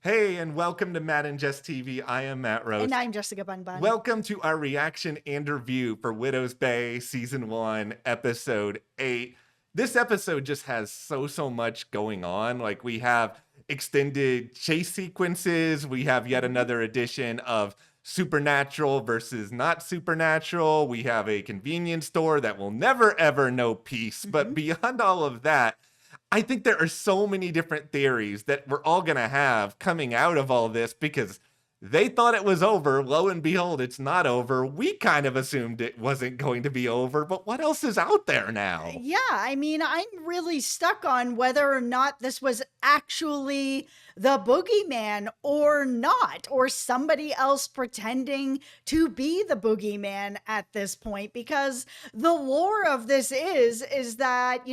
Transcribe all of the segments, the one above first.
Hey, and welcome to Matt and Jess TV. I am Matt And Roach. I'm Jessica Bun Bun. Welcome to our reaction and review for Widow's Bay Season 1, Episode 8. This episode just has so much going on. Like, we have extended chase sequences, we have yet another edition of supernatural versus not supernatural, we have a convenience store that will never ever know peace. But beyond all of that, I think there are so many different theories that we're all going to have coming out of all this because they thought it was over. Lo and behold, it's not over. We kind of assumed it wasn't going to be over, but what else is out there now? Yeah, I mean, I'm really stuck on whether or not this was actually the boogeyman or not, or somebody else pretending to be the boogeyman at this point, because the lore of this is that,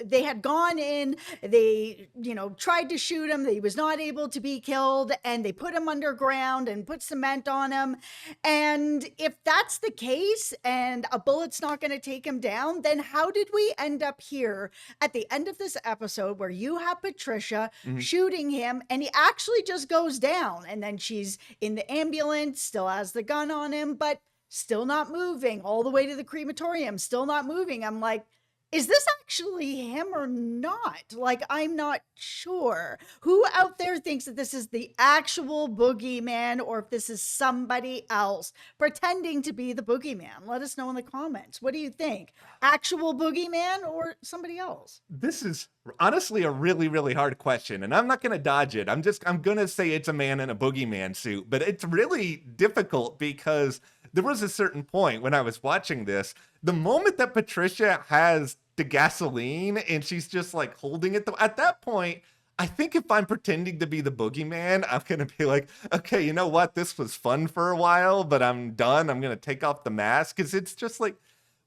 they had gone in, they, tried to shoot him, he was not able to be killed, and they put him underground and put cement on him. And if that's the case and a bullet's not going to take him down, then how did we end up here at the end of this episode where you have Patricia shooting him and he actually just goes down, and then she's in the ambulance, still has the gun on him, but still not moving, all the way to the crematorium, still not moving. I'm like, is this actually him or not? Like, I'm not sure. Who out there thinks that this is the actual boogeyman, or if this is somebody else pretending to be the boogeyman? Let us know in the comments. What do you think? Actual boogeyman or somebody else? This is honestly a really hard question, and I'm not going to dodge it. I'm going to say it's a man in a boogeyman suit, but it's really difficult because there was a certain point when I was watching this, the moment that Patricia has the gasoline and she's just like holding it, at that point, I think if I'm pretending to be the boogeyman, I'm going to be like, okay, you know what? This was fun for a while, but I'm done. I'm going to take off the mask, because it's just like,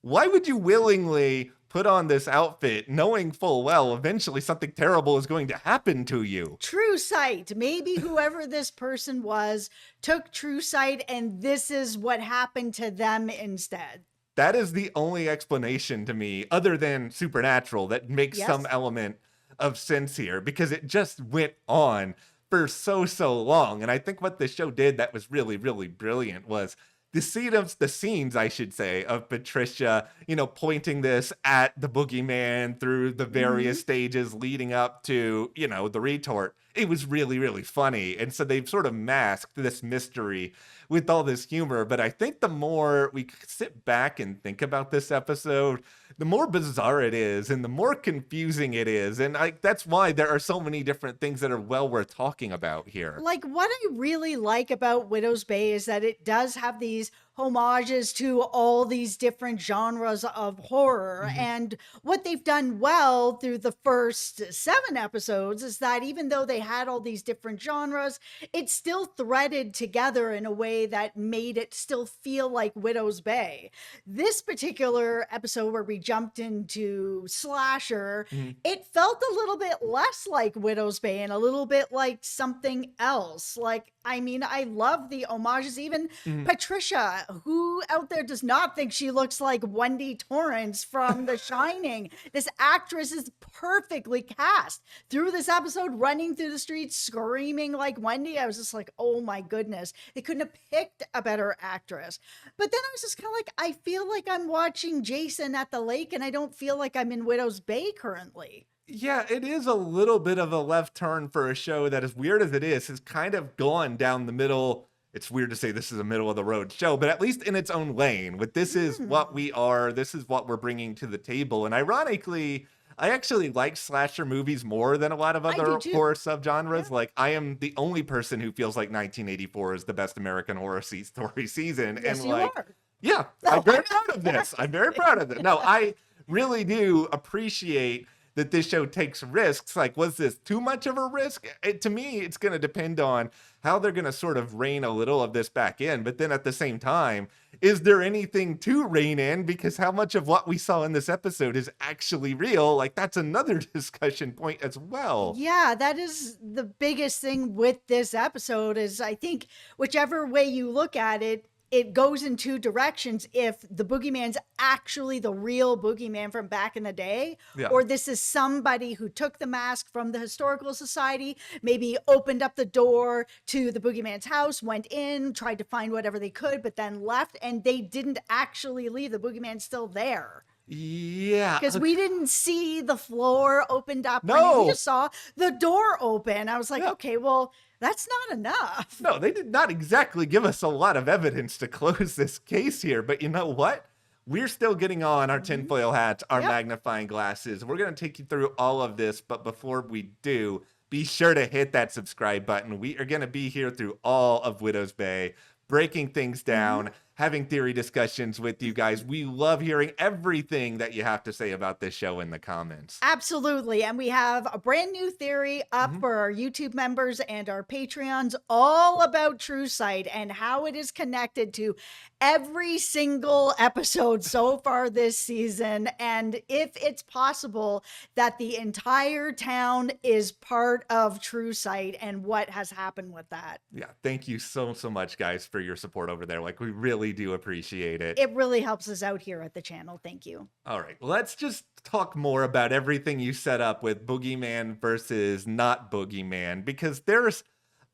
why would you willingly put on this outfit knowing full well eventually something terrible is going to happen to you? True sight. Maybe whoever this person was took true sight and this is what happened to them instead. That is the only explanation to me, other than supernatural, that makes some element of sense here, because it just went on for so long. And I think what the show did that was really brilliant was the scenes, I should say, of Patricia, pointing this at the boogeyman through the various stages leading up to, the retort. It was really funny. And so they've sort of masked this mystery with all this humor. But I think the more we sit back and think about this episode, the more bizarre it is and the more confusing it is. And that's why there are so many different things that are well worth talking about here. Like, what I really like about Widow's Bay is that it does have these homages to all these different genres of horror. And what they've done well through the first 7 episodes is that even though they had all these different genres, it still threaded together in a way that made it still feel like Widow's Bay. This particular episode where we jumped into slasher, it felt a little bit less like Widow's Bay and a little bit like something else. Like, I mean, I love the homages. Even Patricia, who out there does not think she looks like Wendy Torrance from The Shining? This actress is perfectly cast through this episode, running through the streets, screaming like Wendy. I was just like, oh my goodness, they couldn't have picked a better actress. But then I was just kind of like, I feel like I'm watching Jason at the lake, and I don't feel like I'm in Widow's Bay currently. Yeah, it is a little bit of a left turn for a show that, as weird as it is, has kind of gone down the middle. It's weird to say this is a middle of the road show, but at least in its own lane. With this is what we are, this is what we're bringing to the table. And ironically, I actually like slasher movies more than a lot of other horror subgenres. Yeah. Like, I am the only person who feels like 1984 is the best American horror story season. Yes, and you like, are. yeah, I'm very proud of this. I'm very proud of it. No, I really do appreciate that this show takes risks. Like, was this too much of a risk? To me, it's going to depend on how they're going to sort of rein a little of this back in. But then at the same time, is there anything to rein in? Because how much of what we saw in this episode is actually real? Like, that's another discussion point as well. Yeah, that is the biggest thing with this episode is, I think, whichever way you look at it, it goes in two directions. If the boogeyman's actually the real boogeyman from back in the day, Yeah. or this is somebody who took the mask from the historical society, maybe opened up the door to the boogeyman's house, went in, tried to find whatever they could, but then left, and they didn't actually leave. The boogeyman's still there. Yeah. Because we didn't see the floor opened up. No. We just saw the door open. I was like, okay, well, that's not enough. No, they did not exactly give us a lot of evidence to close this case here. But you know what? We're still getting on our tinfoil hats, our magnifying glasses. We're going to take you through all of this. But before we do, be sure to hit that subscribe button. We are going to be here through all of Widow's Bay, breaking things down, having theory discussions with you guys. We love hearing everything that you have to say about this show in the comments. Absolutely. And we have a brand new theory up for our YouTube members and our Patreons, all about True Sight and how it is connected to every single episode so far this season. And if it's possible that the entire town is part of True Sight and what has happened with that. Yeah. Thank you so much, guys, for your support over there. Like, we really do appreciate it. It really helps us out here at the channel. Thank you. All right, let's just talk more about everything you set up with Boogeyman versus not Boogeyman, because there's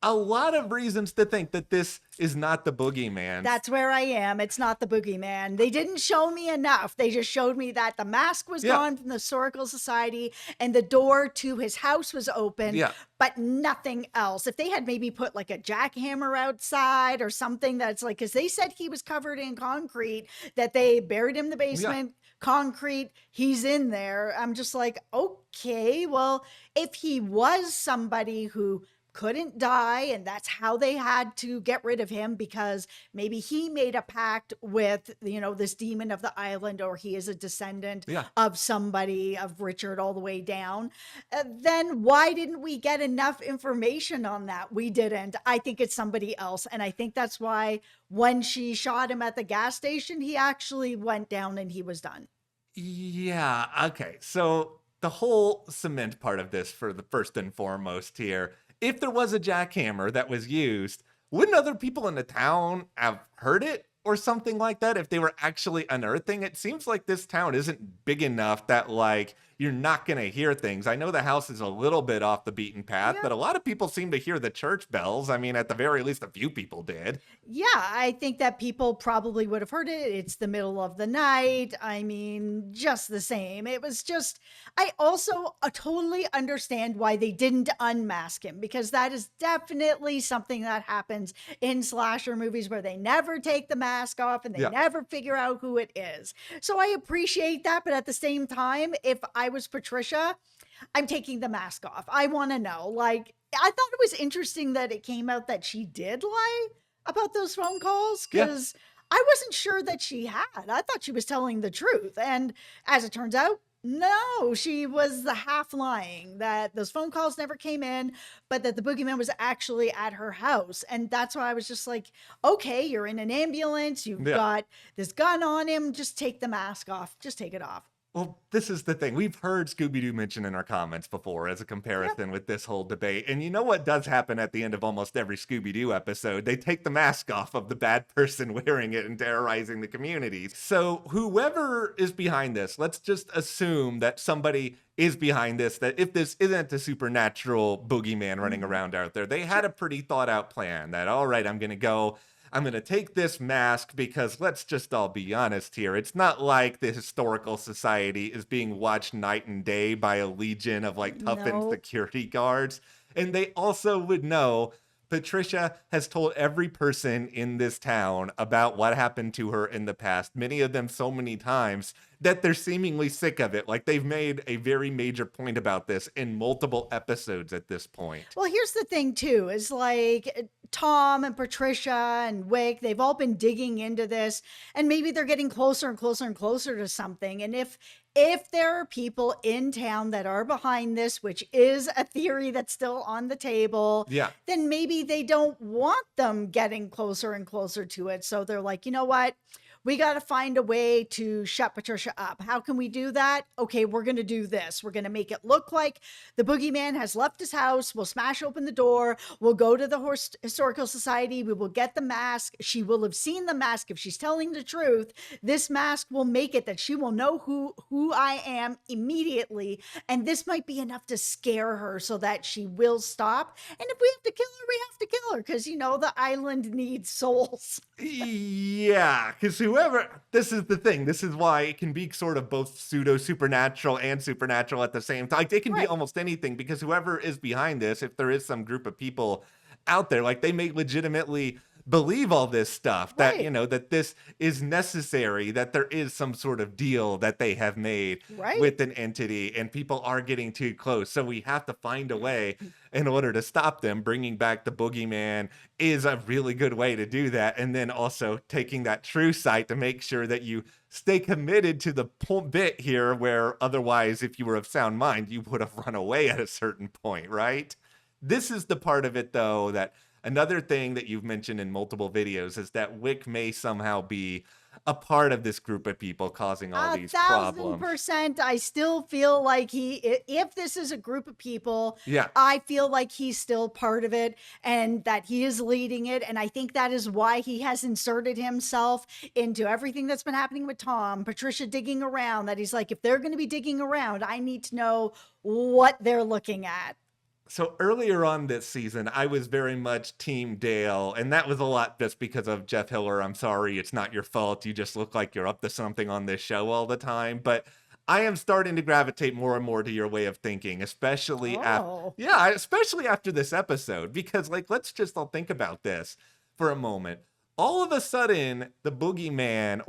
a lot of reasons to think that this is not the Boogeyman. That's where I am. It's not the Boogeyman. They didn't show me enough. They just showed me that the mask was gone from the Historical Society and the door to his house was open, but nothing else. If they had maybe put like a jackhammer outside or something that's like, because they said he was covered in concrete, that they buried him in the basement, concrete, he's in there. I'm just like, okay, well, if he was somebody who couldn't die and that's how they had to get rid of him because maybe he made a pact with, you know, this demon of the island, or he is a descendant of somebody, of Richard all the way down, then why didn't we get enough information on that? We didn't. I think it's somebody else. And I think that's why when she shot him at the gas station, he actually went down and he was done. Yeah. Okay. So the whole cement part of this, for the first and foremost here, if there was a jackhammer that was used, wouldn't other people in the town have heard it or something like that if they were actually unearthing? It seems like this town isn't big enough that, like, you're not going to hear things. I know the house is a little bit off the beaten path, but a lot of people seem to hear the church bells. I mean, at the very least, a few people did. Yeah, I think that people probably would have heard it. It's the middle of the night. I mean, just the same. It was just, I also totally understand why they didn't unmask him, because that is definitely something that happens in slasher movies where they never take the mask off and they never figure out who it is. So I appreciate that. But at the same time, if I was Patricia, I'm taking the mask off. I want to know. Like, I thought it was interesting that it came out that she did lie about those phone calls, because I wasn't sure that she had. I thought she was telling the truth. And as it turns out, no, she was the half lying, that those phone calls never came in, but that the boogeyman was actually at her house. And that's why I was just like, okay, you're in an ambulance. You've got this gun on him. Just take the mask off. Just take it off. Well, this is the thing. We've heard Scooby-Doo mentioned in our comments before as a comparison with this whole debate. And you know what does happen at the end of almost every Scooby-Doo episode? They take the mask off of the bad person wearing it and terrorizing the community. So whoever is behind this, let's just assume that somebody is behind this, that if this isn't a supernatural boogeyman running around out there, they had a pretty thought out plan that, all right, I'm going to take this mask because let's just all be honest here. It's not like the Historical Society is being watched night and day by a legion of like toughened security guards. And they also would know Patricia has told every person in this town about what happened to her in the past, many of them so many times that they're seemingly sick of it. Like, they've made a very major point about this in multiple episodes at this point. Well, here's the thing too, is like Tom and Patricia and Wick, they've all been digging into this, and maybe they're getting closer and closer and closer to something. And if there are people in town that are behind this, which is a theory that's still on the table, then maybe they don't want them getting closer and closer to it. So they're like, you know what? we got to find a way to shut Patricia up. How can we do that? Okay, we're going to do this. We're going to make it look like the boogeyman has left his house. We'll smash open the door. We'll go to the Historical Society. We will get the mask. She will have seen the mask. If she's telling the truth, this mask will make it that she will know who I am immediately. And this might be enough to scare her so that she will stop. And if we have to kill her, we have to kill her, because, the island needs souls. Yeah, because this is the thing. This is why it can be sort of both pseudo supernatural and supernatural at the same time. Like, it can be almost anything, because whoever is behind this, if there is some group of people out there, like, they may legitimately believe all this stuff, that that this is necessary, that there is some sort of deal that they have made with an entity, and people are getting too close, so we have to find a way in order to stop them. Bringing back the boogeyman is a really good way to do that, and then also taking that true sight to make sure that you stay committed to the bit here, where otherwise, if you were of sound mind, you would have run away at a certain point, right? This is the part of it, though, that another thing that you've mentioned in multiple videos is that Wick may somehow be a part of this group of people causing all these problems. 1,000%. I still feel like if this is a group of people, yeah, I feel like he's still part of it, and that he is leading it. And I think that is why he has inserted himself into everything that's been happening with Tom, Patricia digging around, that he's like, if they're going to be digging around, I need to know what they're looking at. So earlier on this season, I was very much Team Dale, and that was a lot just because of Jeff Hiller. I'm sorry, it's not your fault. You just look like you're up to something on this show all the time. But I am starting to gravitate more and more to your way of thinking, especially especially after this episode, because, like, let's just all think about this for a moment. All of a sudden, the boogeyman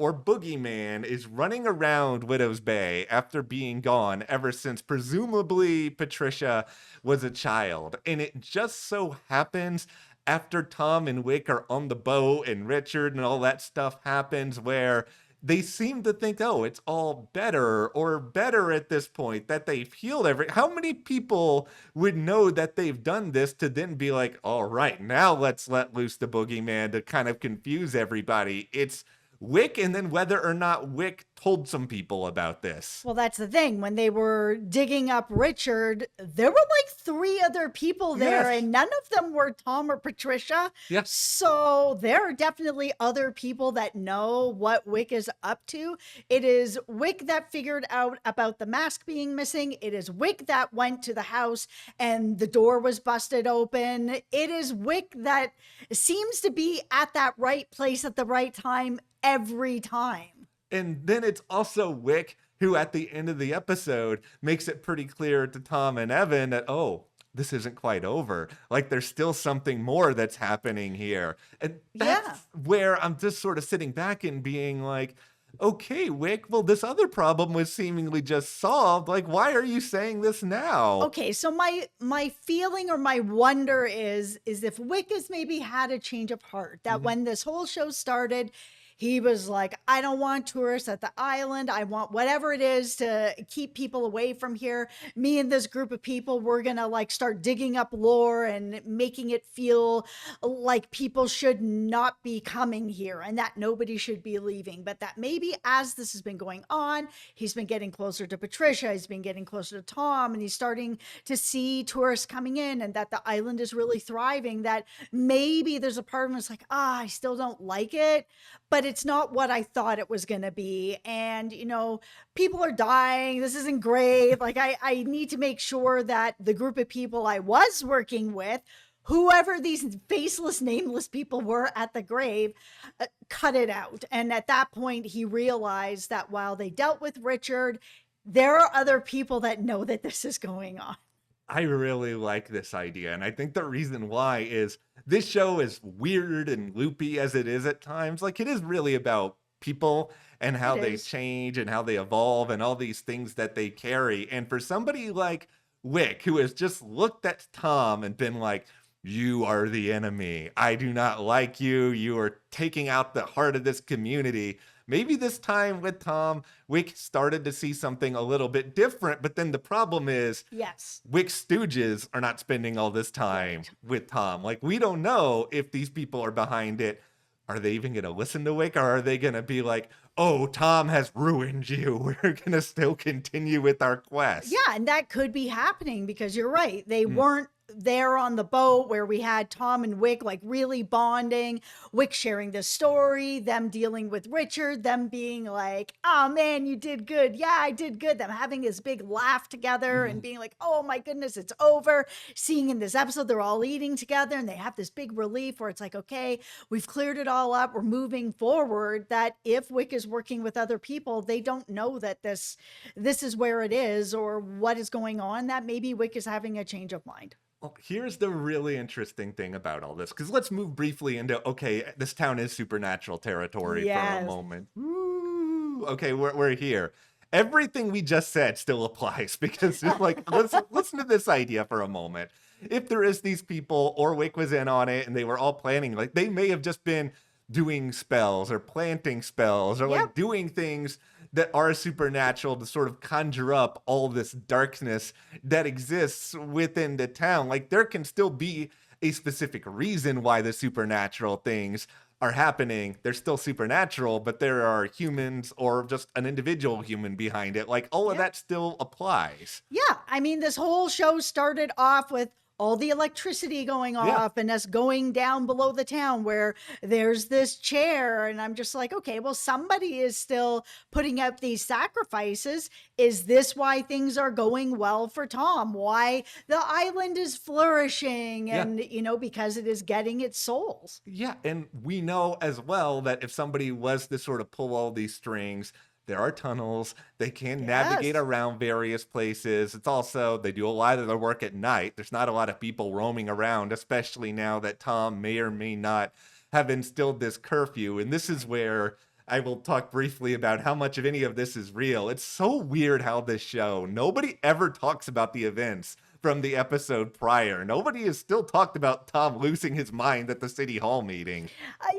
is running around Widow's Bay after being gone ever since presumably Patricia was a child. And it just so happens after Tom and Wick are on the boat and Richard and all that stuff happens, where they seem to think, oh, it's all better at this point, that they've healed how many people would know that they've done this to then be like, all right, now let's let loose the boogeyman to kind of confuse everybody? It's Wick, and then whether or not Wick told some people about this. Well, that's the thing. When they were digging up Richard, there were like 3 other people there, and none of them were Tom or Patricia. Yeah. So there are definitely other people that know what Wick is up to. It is Wick that figured out about the mask being missing. It is Wick that went to the house and the door was busted open. It is Wick that seems to be at that right place at the right time every time. And then it's also Wick who, at the end of the episode, makes it pretty clear to Tom and Evan that, oh, this isn't quite over. Like, there's still something more that's happening here. And that's where I'm just sort of sitting back and being like, okay, Wick, well, this other problem was seemingly just solved. Like, why are you saying this now? Okay, so my feeling or my wonder is if Wick has maybe had a change of heart, that when this whole show started, he was like, I don't want tourists at the island. I want whatever it is to keep people away from here. Me and this group of people, we're going to like start digging up lore and making it feel like people should not be coming here and that nobody should be leaving. But that maybe as this has been going on, he's been getting closer to Patricia. He's been getting closer to Tom, and he's starting to see tourists coming in and that the island is really thriving, that maybe there's a part of him that's like, I still don't like it, but it's not what I thought it was going to be. And, people are dying. This isn't great. Like, I need to make sure that the group of people I was working with, whoever these faceless, nameless people were at the grave, cut it out. And at that point, he realized that while they dealt with Richard, there are other people that know that this is going on. I really like this idea. And I think the reason why is this show, is weird and loopy as it is at times, like, it is really about people and how they change and how they evolve and all these things that they carry. And for somebody like Wick, who has just looked at Tom and been like, you are the enemy. I do not like you. You are taking out the heart of this community. Maybe this time with Tom, Wick started to see something a little bit different. But then the problem is, Wick's stooges are not spending all this time with Tom. Like, we don't know if these people are behind it are they even going to listen to Wick, or are they going to be like, oh, Tom has ruined you. We're going to still continue with our quest. Yeah, and that could be happening because you're right. They weren't there on the boat where we had Tom and Wick like really bonding, Wick sharing the story, them dealing with Richard, them being like, oh man, you did good. Yeah, I did good. Them having this big laugh together and being like, oh my goodness, it's over. Seeing in this episode, they're all eating together and they have this big relief where it's like, okay, we've cleared it all up. We're moving forward. That if Wick is working with other people, they don't know that this is where it is or what is going on, that maybe Wick is having a change of mind. Well, here's the really interesting thing about all this, because let's move briefly into, okay, this town is supernatural territory for a moment. Ooh, okay, we're here. Everything we just said still applies, because it's like, let's listen to this idea for a moment. If there is these people, or Wick was in on it, and they were all planning, like they may have just been doing spells or planting spells or like doing things that are supernatural to sort of conjure up all this darkness that exists within the town. Like there can still be a specific reason why the supernatural things are happening. They're still supernatural, but there are humans or just an individual human behind it. Like all of that still applies. Yeah. I mean, this whole show started off with all the electricity going off and us going down below the town where there's this chair. And I'm just like, okay, well, somebody is still putting up these sacrifices. Is this why things are going well for Tom? Why the island is flourishing? And, you know, because it is getting its souls. Yeah. And we know as well that if somebody was to sort of pull all these strings, there are tunnels. They can navigate around various places. It's also, they do a lot of their work at night. There's not a lot of people roaming around, especially now that Tom may or may not have instilled this curfew. And this is where I will talk briefly about how much of any of this is real. It's so weird how this show, nobody ever talks about the events from the episode prior. Nobody has still talked about Tom losing his mind at the city hall meeting.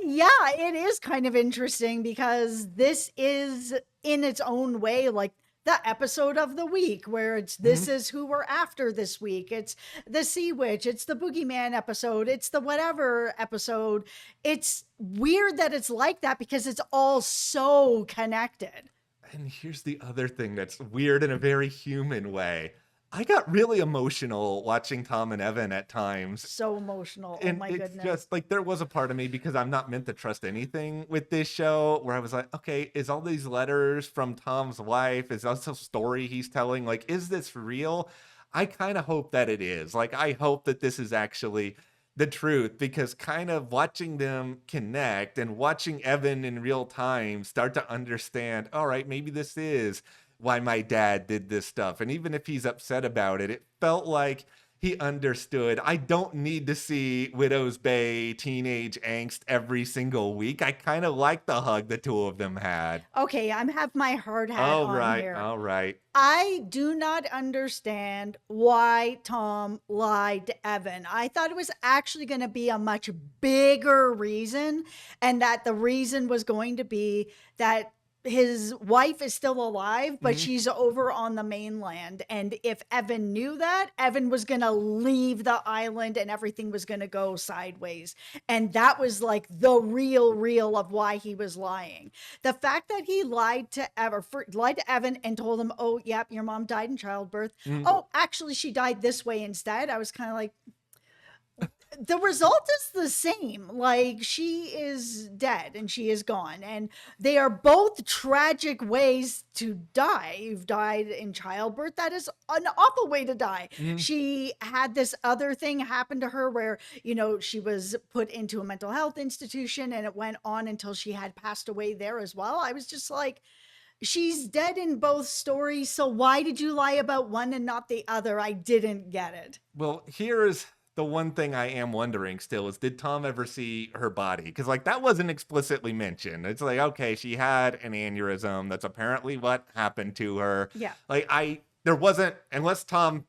Yeah, it is kind of interesting because this is in its own way like the episode of the week where it's this is who we're after this week. It's the Sea Witch, it's the Boogeyman episode, it's the whatever episode. It's weird that it's like that because it's all so connected. And here's the other thing that's weird in a very human way. I got really emotional watching Tom and Evan at times. So emotional. And oh my it's goodness. just like there was a part of me, because I'm not meant to trust anything with this show, where I was like, okay, is all these letters from Tom's wife, is this a story he's telling? Like, is this real? I kind of hope that it is. Like, I hope that this is actually the truth, because kind of watching them connect and watching Evan in real time start to understand, all right, maybe this is why my dad did this stuff. And even if he's upset about it, it felt like he understood. I don't need to see Widow's Bay teenage angst every single week. I kind of like the hug the two of them had. Okay, I have my hard hat on here. All right. I do not understand why Tom lied to Evan. I thought it was actually going to be a much bigger reason, and that the reason was going to be that his wife is still alive, but she's over on the mainland. And if Evan knew that, Evan was going to leave the island and everything was going to go sideways. And that was like the real of why he was lying. The fact that he lied to Evan and told him, oh, yep, your mom died in childbirth. Oh, actually, she died this way instead. I was kind of like, the result is the same. Like, she is dead and she is gone. And they are both tragic ways to die. You've died in childbirth. That is an awful way to die. She had this other thing happen to her where, you know, she was put into a mental health institution and it went on until she had passed away there as well. I was just like, she's dead in both stories. So why did you lie about one and not the other? I didn't get it. Well, here's the one thing I am wondering still is, did Tom ever see her body? Because like that wasn't explicitly mentioned. It's like, okay, she had an aneurysm. That's apparently what happened to her. Yeah. Like there wasn't, unless Tom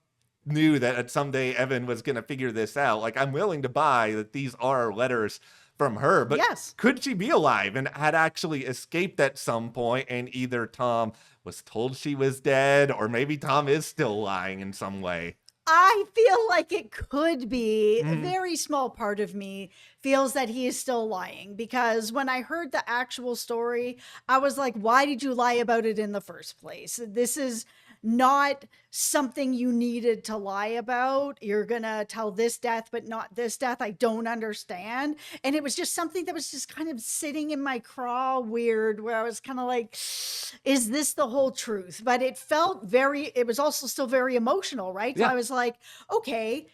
knew that someday Evan was going to figure this out. Like, I'm willing to buy that these are letters from her, but could she be alive and had actually escaped at some point, and either Tom was told she was dead or maybe Tom is still lying in some way? I feel like it could be. A Mhm. very small part of me feels that he is still lying because when I heard the actual story, I was like, why did you lie about it in the first place? This is not something you needed to lie about. You're going to tell this death, but not this death. I don't understand. And it was just something that was just kind of sitting in my craw weird, where I was kind of like, is this the whole truth? But it was also still very emotional, right? So Yeah. I was like, okay,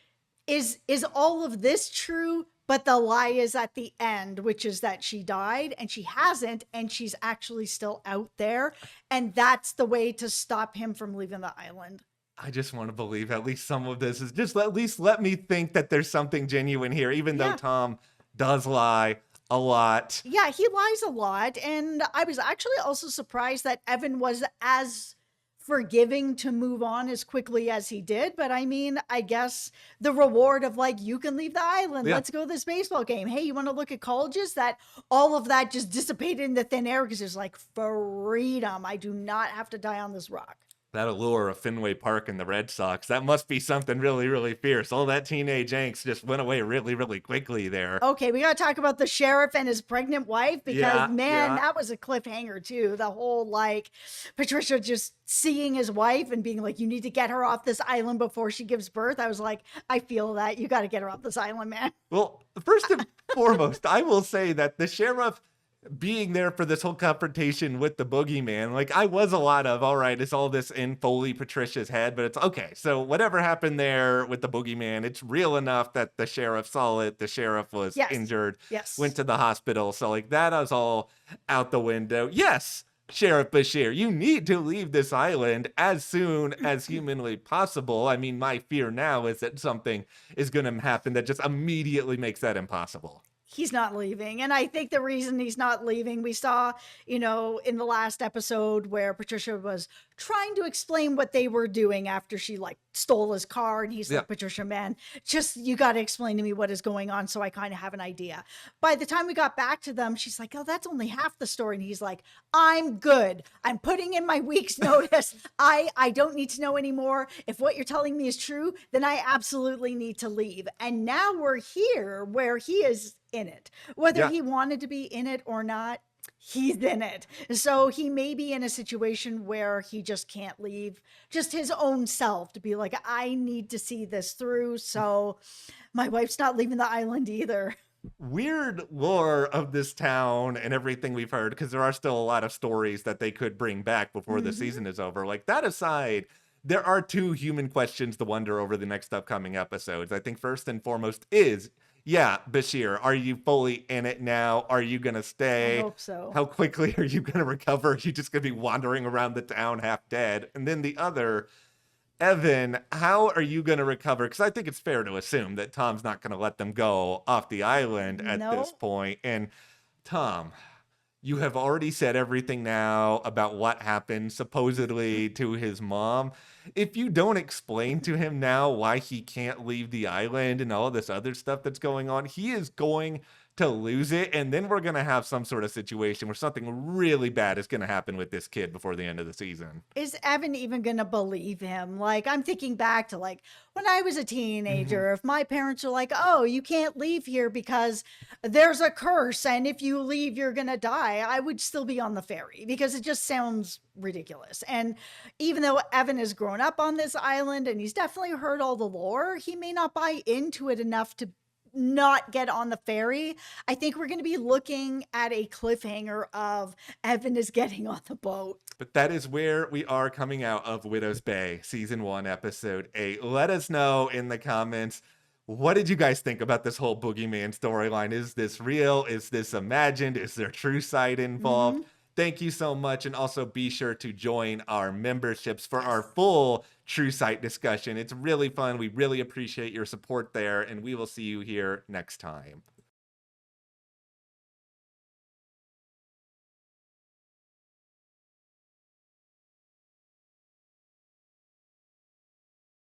is all of this true? But the lie is at the end, which is that she died and she hasn't, and she's actually still out there. And that's the way to stop him from leaving the island. I just want to believe at least some of this is just at least let me think that there's something genuine here, even though Yeah. Tom does lie a lot. Yeah, he lies a lot. And I was actually also surprised that Evan was as forgiving to move on as quickly as he did. But I mean, I guess the reward of like, you can leave the island. Yeah. Let's go to this baseball game. Hey, you want to look at colleges? That all of that just dissipated into thin air because there's like freedom. I do not have to die on this rock. That allure of Fenway Park and the Red Sox, that must be something really, really fierce. All that teenage angst just went away really, really quickly there. Okay, we got to talk about the sheriff and his pregnant wife because, Yeah, man, yeah. that was a cliffhanger too. The whole like Patricia just seeing his wife and being like, you need to get her off this island before she gives birth. I was like, I feel that. You got to get her off this island, man. Well, first and foremost, I will say that the sheriff being there for this whole confrontation with the boogeyman, like I was a lot of, all right, it's all this in Foley Patricia's head, but it's okay. So whatever happened there with the boogeyman, it's real enough that the sheriff saw it. The sheriff was Yes. injured, Yes. went to the hospital. So like that was all out the window. Yes, Sheriff Bashir, you need to leave this island as soon as humanly possible. I mean, my fear now is that something is going to happen that just immediately makes that impossible. He's not leaving. And I think the reason he's not leaving, we saw, in the last episode where Patricia was trying to explain what they were doing after she like stole his car. And he's Yeah. like, Patricia, man, just you got to explain to me what is going on so I kind of have an idea. By the time we got back to them, she's like, oh, that's only half the story. And he's like, I'm good. I'm putting in my week's notice. I don't need to know anymore. If what you're telling me is true, then I absolutely need to leave. And now we're here where he is in it. Whether Yeah. he wanted to be in it or not, he's in it. So he may be in a situation where he just can't leave just his own self to be like, I need to see this through. So my wife's not leaving the island either. Weird lore of this town and everything we've heard, because there are still a lot of stories that they could bring back before the Mhm. season is over. Like that aside, there are two human questions to wonder over the next upcoming episodes. I think first and foremost is, yeah, Bashir, are you fully in it now? Are you going to I stay? hope so. How quickly are you going to recover? Are you just going to be wandering around the town half dead? And then the other, Evan, how are you going to recover? Because I think it's fair to assume that Tom's not going to let them go off the island at No. this point. And Tom, you have already said everything now about what happened supposedly to his mom. If you don't explain to him now why he can't leave the island and all this other stuff that's going on, he is going to lose it. And then we're going to have some sort of situation where something really bad is going to happen with this kid before the end of the season. Is Evan even going to believe him? Like, I'm thinking back to like when I was a teenager, if my parents were like, oh, you can't leave here because there's a curse. And if you leave, you're going to die. I would still be on the ferry because it just sounds ridiculous. And even though Evan has grown up on this island and he's definitely heard all the lore, he may not buy into it enough to not get on the ferry. I think we're going to be looking at a cliffhanger of Evan is getting on the boat. But that is where we are coming out of Widow's Bay, season 1, episode 8. Let us know in the comments, what did you guys think about this whole Boogeyman storyline? Is this real? Is this imagined? Is there true side involved? Thank you so much. And also be sure to join our memberships for our full True Sight discussion. It's really fun. We really appreciate your support there. And we will see you here next time.